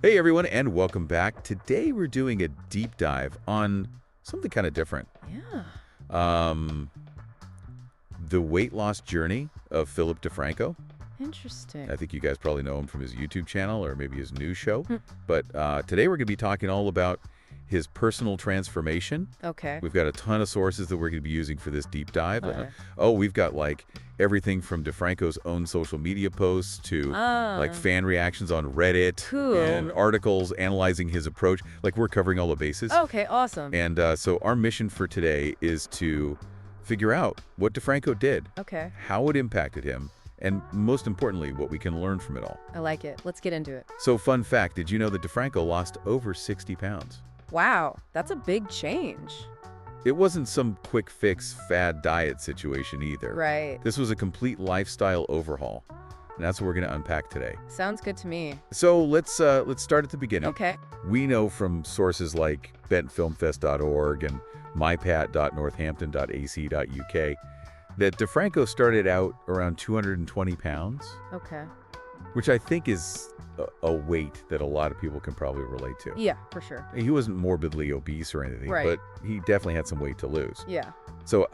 Hey everyone, and welcome back. Today we're doing a deep dive on something kind of different. Yeah. Um, the weight loss journey of Philip DeFranco. Interesting. I think you guys probably know him from his YouTube channel or maybe his news show. Hmm. But today we're going to be talking all about his personal transformation. Okay. We've got a ton of sources that we're going to be using for this deep dive. Okay. We've got like everything from DeFranco's own social media posts to like fan reactions on Reddit Cool. and articles analyzing his approach. Like we're covering all the bases. Okay, awesome. And so our mission for today is to figure out what DeFranco did, Okay. how it impacted him, and most importantly, what we can learn from it all. I like it. Let's get into it. So fun fact, did you know that DeFranco lost over 60 pounds? Wow, that's a big change. It wasn't some quick fix fad diet situation either. Right. This was a complete lifestyle overhaul. And that's what we're going to unpack today. Sounds good to me. So let's start at the beginning. Okay. We know from sources like bentfilmfest.org and mypat.northampton.ac.uk that DeFranco started out around 220 pounds, Okay. which I think is a weight that a lot of people can probably relate to. Yeah, for sure. He wasn't morbidly obese or anything, Right. but he definitely had some weight to lose. Yeah. So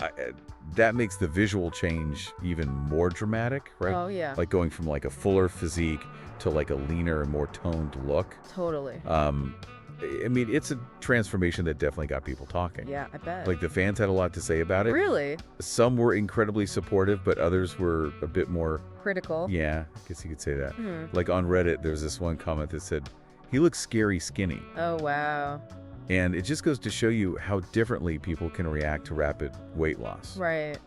that makes the visual change even more dramatic, right? Oh, yeah. Like going from like a fuller physique to like a leaner and more toned look. Totally. I mean, it's a transformation that definitely got people talking. Yeah, I bet. Like the fans had a lot to say about it. Really? Some were incredibly supportive, but others were a bit more, Critical. yeah, I guess you could say that. Hmm. Like on Reddit, there's this one comment that said, he looks scary skinny. Oh, wow. And it just goes to show you how differently people can react to rapid weight loss, Right.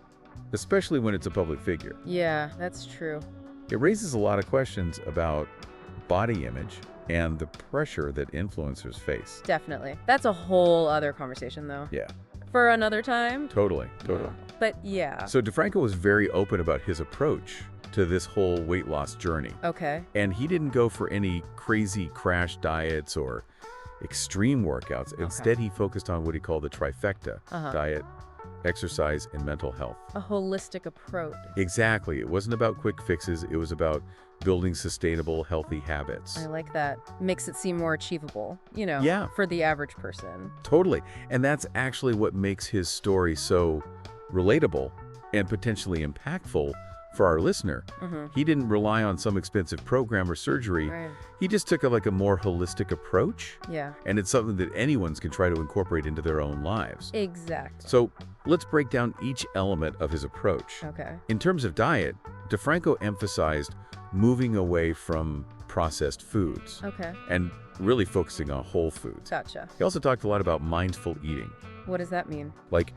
especially when it's a public figure. Yeah, that's true. It raises a lot of questions about body image and the pressure that influencers face. Definitely. That's a whole other conversation, though. Yeah, For another time. totally. But yeah. So DeFranco was very open about his approach to this whole weight loss journey. Okay. And he didn't go for any crazy crash diets or extreme workouts. Instead, he focused on what he called the trifecta: diet, exercise, and mental health. A holistic approach. Exactly. It wasn't about quick fixes. It was about building sustainable, healthy habits. I like that. Makes it seem more achievable, Yeah. for the average person. Totally. And that's actually what makes his story so relatable and potentially impactful for our listener. He didn't rely on some expensive program or surgery. Right. He just took a more holistic approach. Yeah. And it's something that anyone can try to incorporate into their own lives. Exactly. So let's break down each element of his approach. Okay. In terms of diet, DeFranco emphasized moving away from processed foods Okay. and really focusing on whole foods. Gotcha. He also talked a lot about mindful eating, What does that mean? like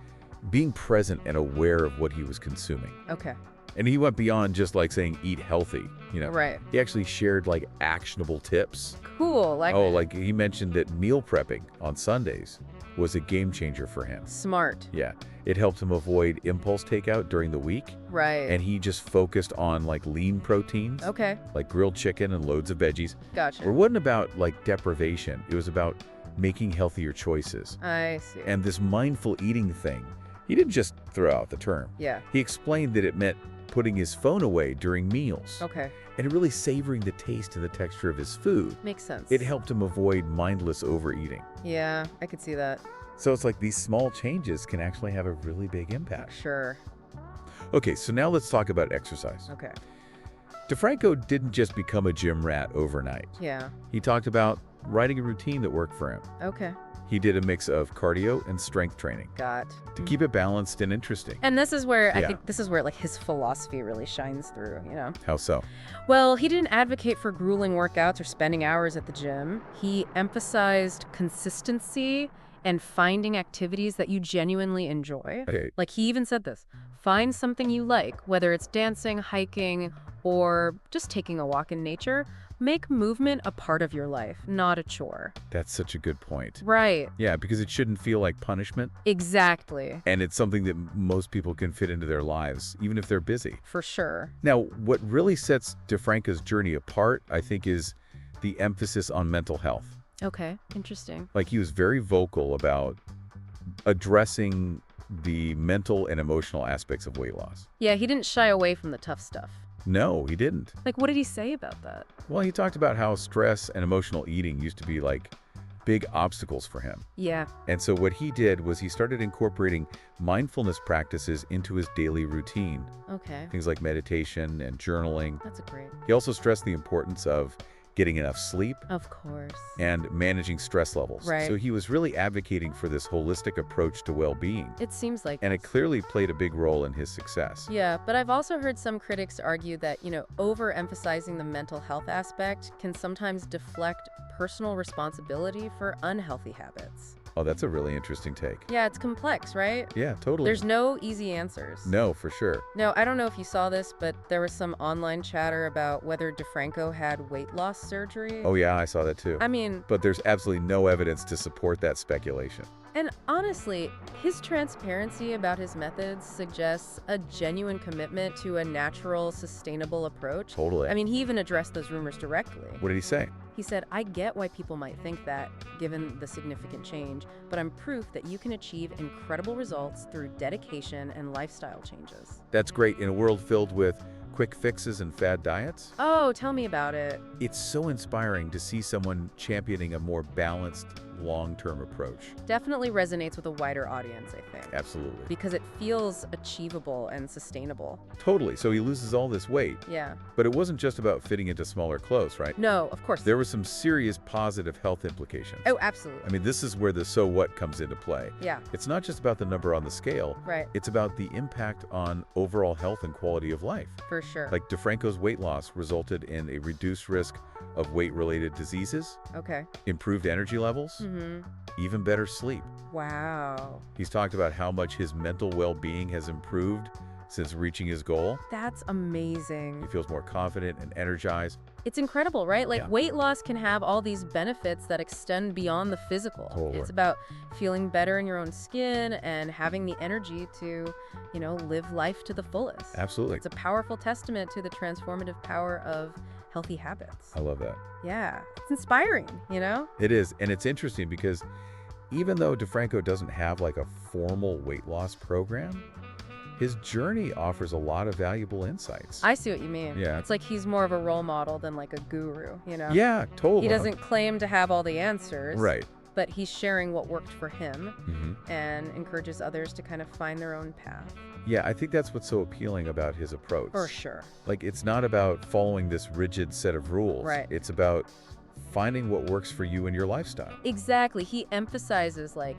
being present and aware of what he was consuming. Okay. And he went beyond just like saying eat healthy, Right. He actually shared like actionable tips. Cool. Like he mentioned that meal prepping on Sundays was a game changer for him. Smart. Yeah, it helped him avoid impulse takeout during the week. Right. And he just focused on like lean proteins, Okay. like grilled chicken and loads of veggies. Gotcha. It wasn't about like deprivation. It was about making healthier choices. I see. And this mindful eating thing, he didn't just throw out the term. Yeah. He explained that it meant putting his phone away during meals Okay. and really savoring the taste and the texture of his food. Makes sense. It helped him avoid mindless overeating. Yeah, I could see that. So it's like these small changes can actually have a really big impact. Sure. Okay, so now let's talk about exercise. Okay. DeFranco didn't just become a gym rat overnight. Yeah. He talked about writing a routine that worked for him. Okay. He did a mix of cardio and strength training Got. to keep it balanced and interesting. And this is where I Yeah. think this is where like his philosophy really shines through, How so? Well, he didn't advocate for grueling workouts or spending hours at the gym. He emphasized consistency and finding activities that you genuinely enjoy. Okay. Like he even said this, find something you like, whether it's dancing, hiking, or just taking a walk in nature. Make movement a part of your life, not a chore. That's such a good point. Right. Yeah, because it shouldn't feel like punishment. Exactly. And it's something that most people can fit into their lives, even if they're busy. For sure. Now, what really sets DeFranco's journey apart, I think, is the emphasis on mental health. Okay. Interesting. Like, he was very vocal about addressing the mental and emotional aspects of weight loss. Yeah, he didn't shy away from the tough stuff. No, he didn't. Like, what did he say about that? Well, he talked about how stress and emotional eating used to be like big obstacles for him. Yeah. And so what he did was he started incorporating mindfulness practices into his daily routine. Okay. Things like meditation and journaling. That's great. He also stressed the importance of getting enough sleep Of course. and managing stress levels. Right. So he was really advocating for this holistic approach to well-being. It seems like And it clearly played a big role in his success. Yeah, but I've also heard some critics argue that, overemphasizing the mental health aspect can sometimes deflect personal responsibility for unhealthy habits. Oh, that's a really interesting take. Yeah, it's complex, right? Yeah, totally. There's no easy answers. No, for sure. No, I don't know if you saw this, but there was some online chatter about whether DeFranco had weight loss surgery. Oh, yeah, I saw that too. I mean, But there's absolutely no evidence to support that speculation. and honestly, his transparency about his methods suggests a genuine commitment to a natural, sustainable approach. Totally. I mean, he even addressed those rumors directly. What did he say? He said, "I get why people might think that, given the significant change, but I'm proof that you can achieve incredible results through dedication and lifestyle changes." That's great. In a world filled with quick fixes and fad diets, Oh, tell me about it. it's so inspiring to see someone championing a more balanced, long-term approach. Definitely resonates with a wider audience, I think. Absolutely. Because it feels achievable and sustainable. Totally. So he loses all this weight. Yeah. But it wasn't just about fitting into smaller clothes, right? No, of course. There were some serious positive health implications. Oh, absolutely. I mean, this is where the so what comes into play. Yeah, It's not just about the number on the scale. right. It's about the impact on overall health and quality of life. For sure. Like DeFranco's weight loss resulted in a reduced risk of weight-related diseases, Okay. improved energy levels, Mm-hmm. even better sleep. Wow. He's talked about how much his mental well-being has improved since reaching his goal. That's He amazing. feels more confident and energized. It's incredible, right? Like, Yeah. weight loss can have all these benefits that extend beyond the physical. Totally. It's about feeling better in your own skin and having the energy to, live life to the fullest. Absolutely. It's a powerful testament to the transformative power of healthy habits. I love that. Yeah. It's inspiring, It is, and it's interesting because even though DeFranco doesn't have like a formal weight loss program, his journey offers a lot of valuable insights. I see what you mean. Yeah. It's like he's more of a role model than like a guru, Yeah, totally. He doesn't claim to have all the answers. Right. But he's sharing what worked for him hmm and encourages others to kind of find their own path. Yeah, I think that's what's so appealing about his approach. For sure. Like, it's not about following this rigid set of rules. Right. It's about finding what works for you and your lifestyle. Exactly. He emphasizes like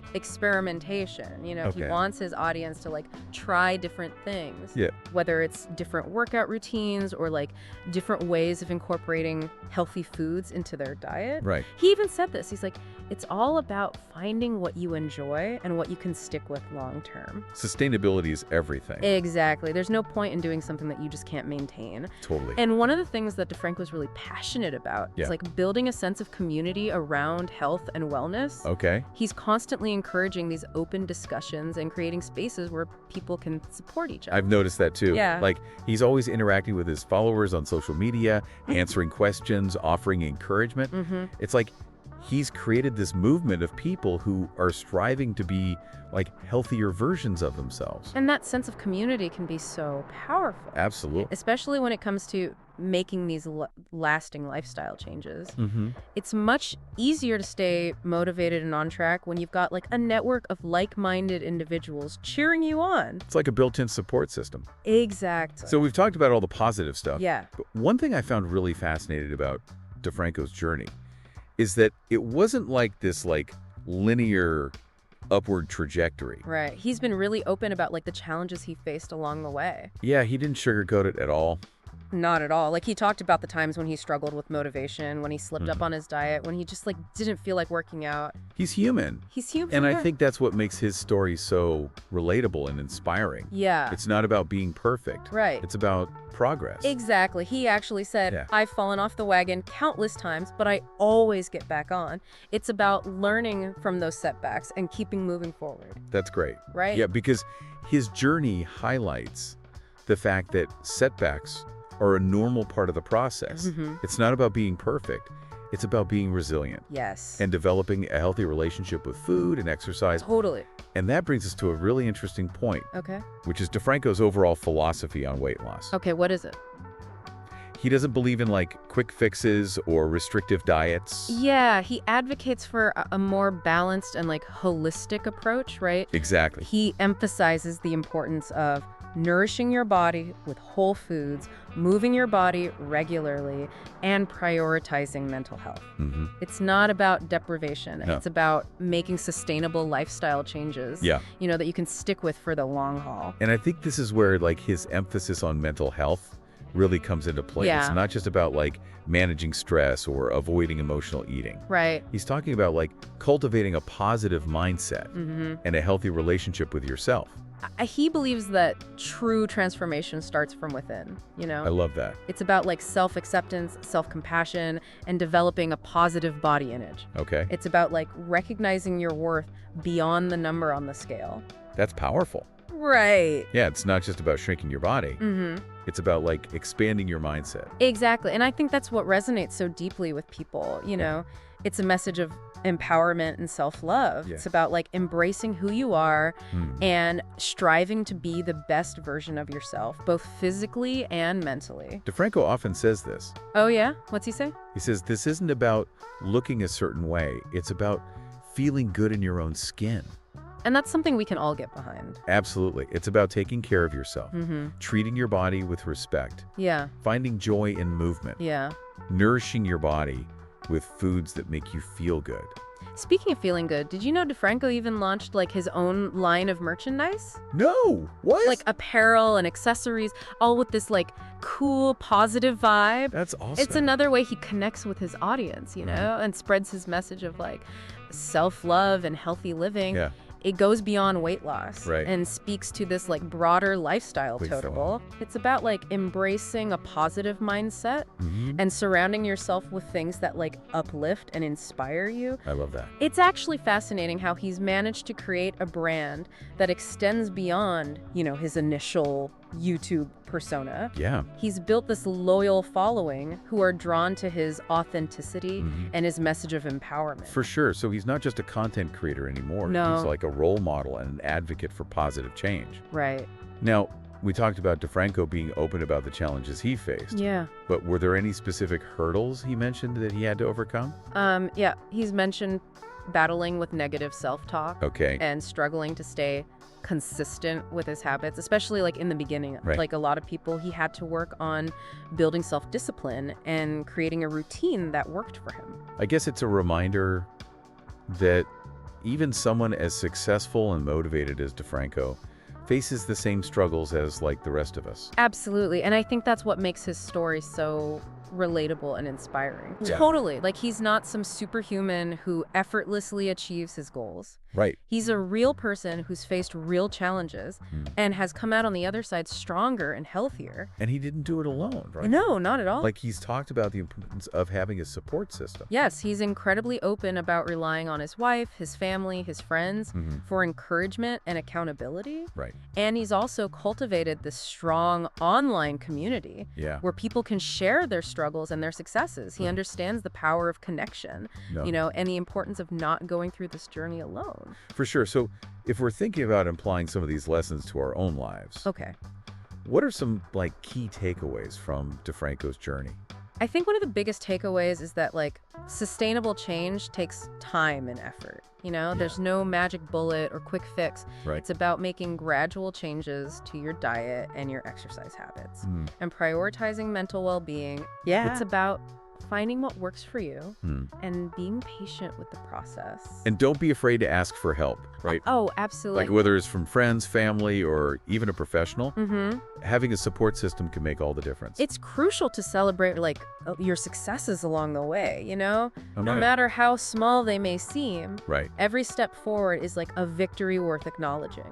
experimentation. He Okay. wants his audience to like try different things. Yeah. Whether it's different workout routines or like different ways of incorporating healthy foods into their diet. Right. He even said this. He's like, it's all about finding what you enjoy and what you can stick with long term. Sustainability is everything. Exactly. There's no point in doing something that you just can't maintain. Totally. And one of the things that DeFranco was really passionate about Yeah. is like building a sense of community around health and wellness. Okay. He's constantly encouraging these open discussions and creating spaces where people can support each other. I've noticed that too. Yeah. Like, he's always interacting with his followers on social media, answering questions, offering encouragement. It's like he's created this movement of people who are striving to be like healthier versions of themselves. And that sense of community can be so powerful, Absolutely. especially when it comes to making these lasting lifestyle changes. It's much easier to stay motivated and on track when you've got like a network of like-minded individuals cheering you on. It's like a built-in support system. Exactly. So we've talked about all the positive stuff. Yeah. But one thing I found really fascinating about DeFranco's journey is that it wasn't like this like linear upward trajectory. Right. He's been really open about like the challenges he faced along the way. Yeah, he didn't sugarcoat it at all. Not at all. Like he talked about the times when he struggled with motivation, when he slipped up on his diet, when he just like didn't feel like working out. He's human. He's human. And I think that's what makes his story so relatable and inspiring. Yeah. It's not about being perfect. Right. It's about progress. Exactly. He actually said, Yeah. I've fallen off the wagon countless times, but I always get back on. It's about learning from those setbacks and keeping moving forward. That's great. Right? Yeah, because his journey highlights the fact that setbacks are a normal part of the process. It's not about being perfect. It's about being resilient Yes. and developing a healthy relationship with food and exercise. Totally. And that brings us to a really interesting point, Okay. which is DeFranco's overall philosophy on weight loss. Okay, what is it? He doesn't believe in like quick fixes or restrictive diets. Yeah, he advocates for a more balanced and like holistic approach, right? Exactly. He emphasizes the importance of nourishing your body with whole foods, moving your body regularly, and prioritizing mental health. It's not about deprivation. No. It's about making sustainable lifestyle changes, Yeah. that you can stick with for the long haul. And I think this is where like his emphasis on mental health really comes into play. Yeah. It's not just about like managing stress or avoiding emotional eating. Right. He's talking about like cultivating a positive mindset and a healthy relationship with yourself. He believes that true transformation starts from within, I love that. It's about like self-acceptance, self-compassion, and developing a positive body image. Okay. It's about like recognizing your worth beyond the number on the scale. That's powerful. Right. Yeah, it's not just about shrinking your body. It's about like expanding your mindset. Exactly. And I think that's what resonates so deeply with people, It's a message of empowerment and self-love. Yeah. It's about like embracing who you are and striving to be the best version of yourself, both physically and mentally. DeFranco often says this. Oh yeah? What's he say? He says, this isn't about looking a certain way. It's about feeling good in your own skin. And that's something we can all get behind. Absolutely. It's about taking care of yourself, treating your body with respect, Yeah. finding joy in movement, Yeah. nourishing your body with foods that make you feel good. Speaking of feeling good, did you know DeFranco even launched like his own line of merchandise? No! What? Like apparel and accessories, all with this like cool, positive vibe. That's awesome. It's another way he connects with his audience, and spreads his message of like self-love and healthy living. Yeah. It goes beyond weight loss Right. and speaks to this like broader lifestyle Big total. It's about like embracing a positive mindset and surrounding yourself with things that like uplift and inspire you. I love that. It's actually fascinating how he's managed to create a brand that extends beyond, his initial YouTube persona. Yeah. He's built this loyal following who are drawn to his authenticity and his message of empowerment. For sure. So he's not just a content creator anymore. No. He's like a role model and an advocate for positive change. Right. Now, we talked about DeFranco being open about the challenges he faced. Yeah. But were there any specific hurdles he mentioned that he had to overcome? Yeah. He's mentioned battling with negative self-talk Okay. and struggling to stay consistent with his habits, especially like in the beginning. Right. Like a lot of people, he had to work on building self-discipline and creating a routine that worked for him. I guess it's a reminder that even someone as successful and motivated as DeFranco faces the same struggles as like the rest of us. Absolutely. And I think that's what makes his story so relatable and inspiring. Yeah. Totally. Like he's not some superhuman who effortlessly achieves his goals. Right. He's a real person who's faced real challenges and has come out on the other side stronger and healthier. And he didn't do it alone, right? No, not at all. Like he's talked about the importance of having a support system. Yes, he's incredibly open about relying on his wife, his family, his friends for encouragement and accountability. Right. And he's also cultivated this strong online community Yeah. where people can share their struggles and their successes. He understands the power of connection, No. and the importance of not going through this journey alone. For sure. So if we're thinking about applying some of these lessons to our own lives, Okay. what are some like key takeaways from DeFranco's journey? I think one of the biggest takeaways is that like sustainable change takes time and effort. There's no magic bullet or quick fix. Right. It's about making gradual changes to your diet and your exercise habits and prioritizing mental well-being. Yeah. It's about finding what works for you and being patient with the process. And don't be afraid to ask for help, right? Oh, absolutely. Like whether it's from friends, family, or even a professional, having a support system can make all the difference. It's crucial to celebrate like your successes along the way, no Right. matter how small they may seem. Right. Every step forward is like a victory worth acknowledging.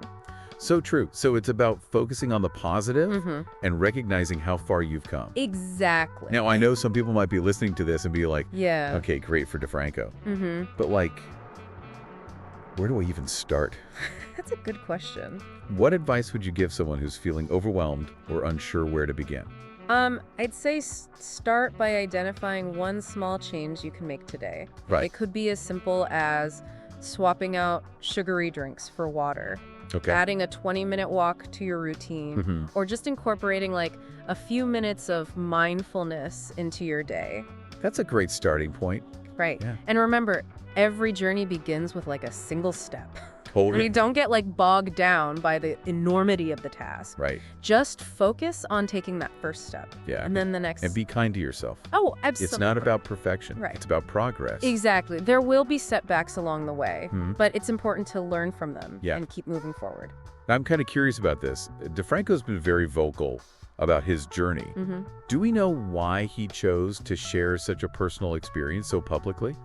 So true. So it's about focusing on the positive and recognizing how far you've come. Exactly. Now, I know some people might be listening to this and be like, Yeah. okay, great for DeFranco. But like, where do I even start? That's a good question. What advice would you give someone who's feeling overwhelmed or unsure where to begin? I'd say start by identifying one small change you can make today. Right. It could be as simple as swapping out sugary drinks for water. Okay. adding a 20-minute walk to your routine, or just incorporating like a few minutes of mindfulness into your day. That's a great starting point. Right. Yeah. And remember, every journey begins with like a single step. Totally. Don't get like bogged down by the enormity of the task. Right. Just focus on taking that first step. Yeah. And then the next. And be kind to yourself. Oh, absolutely. It's not about perfection. Right. It's about progress. Exactly. There will be setbacks along the way, but it's important to learn from them Yeah. and keep moving forward. I'm kind of curious about this. DeFranco's been very vocal about his journey. Do we know why he chose to share such a personal experience so publicly?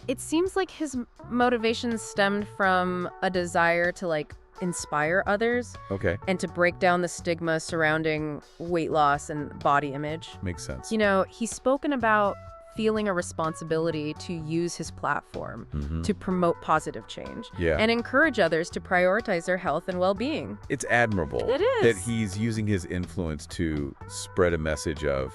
It seems like his motivation stemmed from a desire to like inspire others Okay. and to break down the stigma surrounding weight loss and body image. Makes sense. You know, he's spoken about feeling a responsibility to use his platform to promote positive change Yeah. and encourage others to prioritize their health and well-being. It's admirable It that is. he's using his influence to spread a message of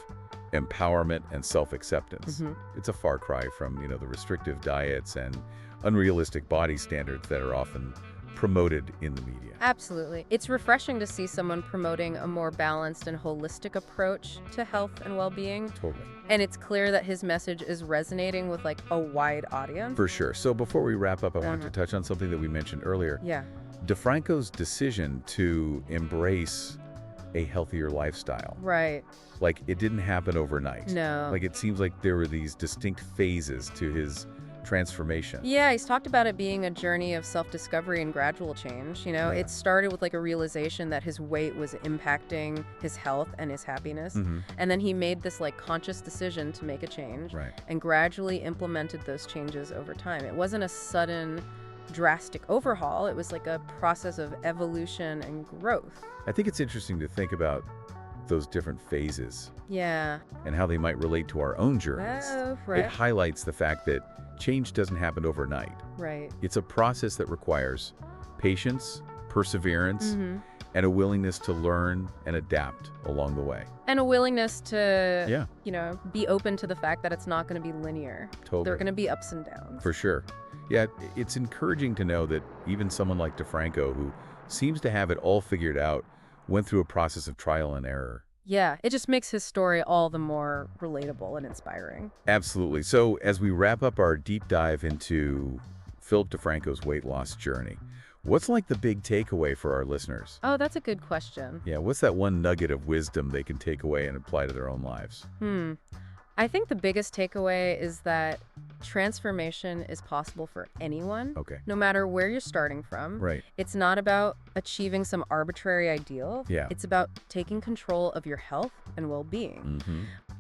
empowerment and self-acceptance. It's a far cry from, the restrictive diets and unrealistic body standards that are often promoted in the media. Absolutely. It's refreshing to see someone promoting a more balanced and holistic approach to health and well-being. Totally. And it's clear that his message is resonating with like a wide audience. For sure. So before we wrap up, I wanted to touch on something that we mentioned earlier. Yeah. DeFranco's decision to embrace a healthier lifestyle. Right. Like, it didn't happen overnight. No. Like, it seems like there were these distinct phases to his transformation. Yeah, he's talked about it being a journey of self-discovery and gradual change. It started with like a realization that his weight was impacting his health and his happiness. And then he made this like conscious decision to make a change Right. and gradually implemented those changes over time. It wasn't a sudden, drastic overhaul. It was like a process of evolution and growth. I think it's interesting to think about those different phases Yeah. and how they might relate to our own journeys. Oh, It right. highlights the fact that change doesn't happen overnight. Right. It's a process that requires patience, perseverance, and a willingness to learn and adapt along the way. And a willingness to, Yeah. be open to the fact that it's not going to be linear. Totally. There are going to be ups and downs. For sure. Yeah, it's encouraging to know that even someone like DeFranco, who seems to have it all figured out, went through a process of trial and error. Yeah, it just makes his story all the more relatable and inspiring. Absolutely. So as we wrap up our deep dive into Philip DeFranco's weight loss journey, what's like the big takeaway for our listeners? Oh, that's a good question. Yeah, what's that one nugget of wisdom they can take away and apply to their own lives? I think the biggest takeaway is that transformation is possible for anyone, Okay. no matter where you're starting from. Right. It's not about achieving some arbitrary ideal. Yeah. It's about taking control of your health and well-being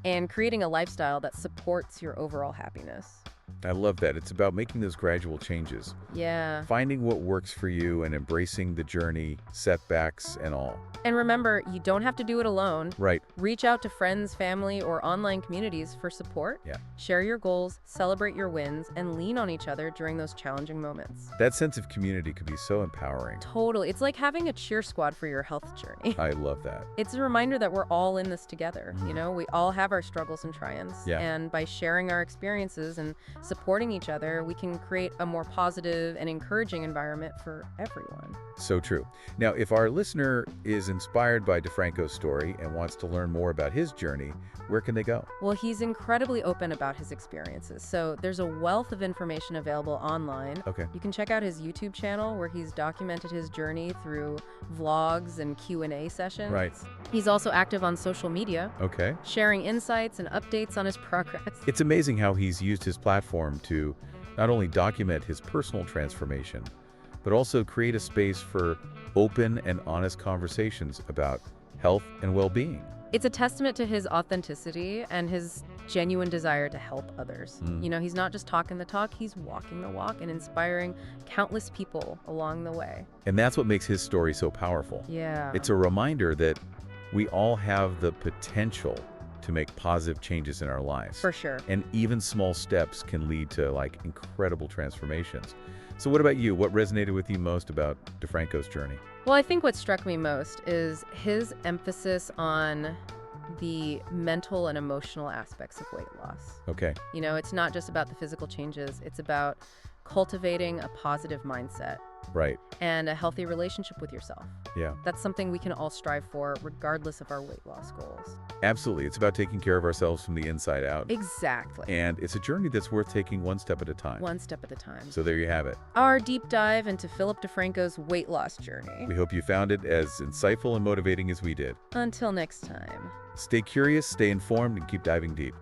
and creating a lifestyle that supports your overall happiness. I love that. It's about making those gradual changes, Yeah. finding what works for you and embracing the journey, setbacks and all. And remember, you don't have to do it alone. Right. Reach out to friends, family, or online communities for support. Yeah. Share your goals, celebrate your wins, and lean on each other during those challenging moments. That sense of community could be so empowering. Totally. It's like having a cheer squad for your health journey. I love that. It's a reminder that we're all in this together. We all have our struggles and triumphs. Yeah. And by sharing our experiences and supporting each other, we can create a more positive and encouraging environment for everyone. So true. Now, if our listener is inspired by DeFranco's story and wants to learn more about his journey, where can they go? Well, he's incredibly open about his experiences. So there's a wealth of information available online. Okay. You can check out his YouTube channel where he's documented his journey through vlogs and Q&A sessions. Right. He's also active on social media, Okay. sharing insights and updates on his progress. It's amazing how he's used his platform to not only document his personal transformation, but also create a space for open and honest conversations about health and well-being. It's a testament to his authenticity and his genuine desire to help others. He's not just talking the talk, he's walking the walk and inspiring countless people along the way. And that's what makes his story so powerful. Yeah. It's a reminder that we all have the potential to make positive changes in our lives. For sure. And even small steps can lead to incredible transformations. So what about you? What resonated with you most about DeFranco's journey? Well, I think what struck me most is his emphasis on the mental and emotional aspects of weight loss. Okay. It's not just about the physical changes, it's about cultivating a positive mindset Right. and a healthy relationship with yourself. Yeah. That's something we can all strive for regardless of our weight loss goals. Absolutely. It's about taking care of ourselves from the inside out. Exactly. And it's a journey that's worth taking one step at a time. One step at a time. So there you have it. Our deep dive into Philip DeFranco's weight loss journey. We hope you found it as insightful and motivating as we did. Until next time. Stay curious, stay informed, and keep diving deep.